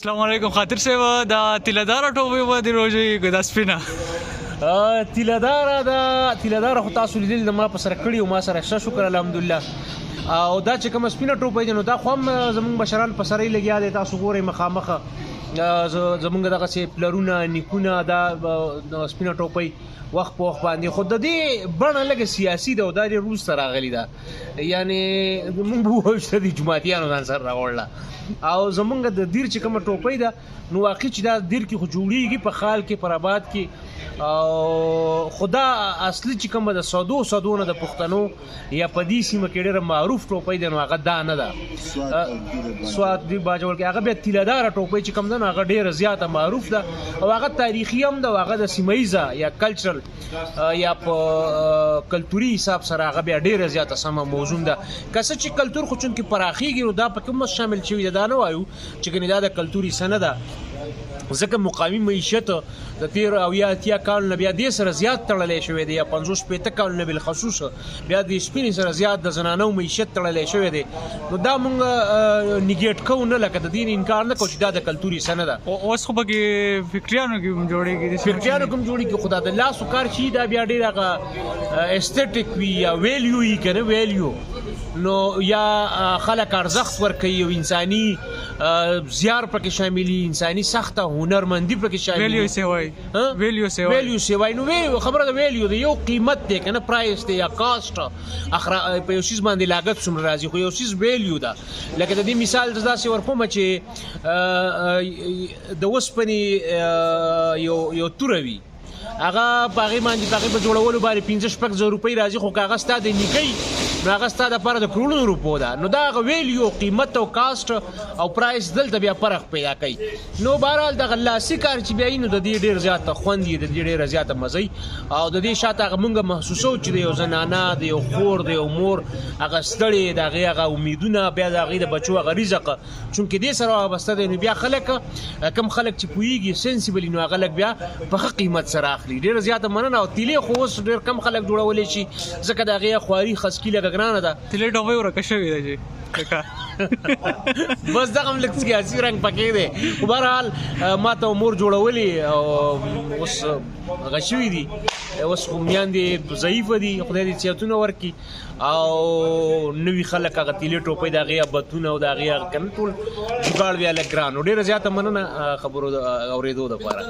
السلام علیکم خاطر صاحب دا تیلدار ټوپی و دی روزي د سپینا تیلدار خو تاسو لیدل د ما په سره کړی او ما سره ښه شکر الحمدلله او دا چې کوم سپینا ټوپی دی نو دا خو هم زمونږ بشران په سره لګیا دي تاسو ګورئ مخامخه زمونږ دغه سي پلرونه نیکونه دا سپینا ټوپی وخت په وخت باندې خود د دې بڼه لګه سیاسي ده او دا د روس سره راغلی ده یعنی موږ وایو چې د جماعتیانو ځان سره راوړله او زمونږ د دیر چې کومه ټوپۍ ده نو واقعي چې دا دیر کې خو جوړیږي په خال کې پر آباد کې او خدا اصلي چې کومه د سودو نه د پښتنو یا په دې سیمه کې ډېره معروف ټوپۍ ده نو هغه دا نه ده سواد دی باجوړ کې هغه بیا تیلدار ټوپۍ چې کوم ده نو هغه ډېره زیاته معروف ده او هغه تاریخي هم ده هغه د سیمایزه یا کلچرل یا په کلتوري حساب سره هغه بیا ډېره زیاته سمه موضوع ده که څه چې کلتور خو چونکې پراخیږي نو دا په کوم شامل شوي ده دا نه وایو چې ګنې دا د کلتوري سنه ده ځکه مقامي معیشت د 13 او یا 80 کال نه بیا دې سره زیات تړلی شوی دی یا 50 شپېته کال نه بالخصوص بیا د سپینې سره زیات د زنانو معیشت تړلی شوی دی نو دا مونږ نیګیټ کوو نه لکه د دې انکار نه کوو چې دا د کلتوري سنه ده اوس خو پکې فکټریانو کې هم جوړېږي فکټریانو کوم جوړېږي خو دا د لاسو کار چې دا بیا ډېر هغه اسټیټیک وي یا ویلیو وي که نه ویلیو نو یا خلک ارزښت ورکوي او انساني زیار پکې شاملي انساني سخته هنرمندي پکې شاملي ویلیو سیوای نو خبره د ویلیو د یو قیمت دی که نه پرایس دی یا کاسټ په یو څیز باندې لاګت څومره راځي خو یو څیز ویلیو ده لکه د دې مثال داسې ورکومه چې د اوسپنې یو توره وي هغه په هغې باندې په هغې په جوړولو باندې 5-6 زره روپۍ راځي خو که هغه ستا د نیکۍ نو هغه ستا دپاره د کروڑونو روپو ده نو دا هغه ویلیو قیمت او کاسټ او پرایس دلته بیا فرق پیدا کوي نو بهرحال دغه لاسي کار چې بیا وي نو د دې ډېر زیاته خوند وي د دې ډېره زیاته مزه او د دې شاته هغه مونږ محسوسوو چې د یو زنانه د یو خور د یو مور هغه ستړې د هغې هغه امیدونه بیا د هغې د بچو هغه رزق چونکې دې سره وابسته دی نو بیا خلک کم خلک چې پوهېږي سینسیبلي نو هغه لږ بیا په ښه قیمت سره اخلي ډېره زیاته مننه او تیلې خو اوس ډېر کم خلک جوړولی شي ځکه د هغې خواري خسکي لږه ګرانه ده تیلې ټوپۍ ورکه شوې ده چې بس دغه هم لږ سیاسي رنګ پکې دی خو بهرحال ما ته مور جوړولي او اوس هغه شوي دي اوس خو میاندې ضعیفه دي خدای دې صحتونه ورکړي او نوي خلک هغه تیلې ټوپۍ د هغې بتونه او د هغې هغه که نه ټول جوګاړ بیا لږ ګران نو ډېره زیاته مننه خبرو اورېدو دپاره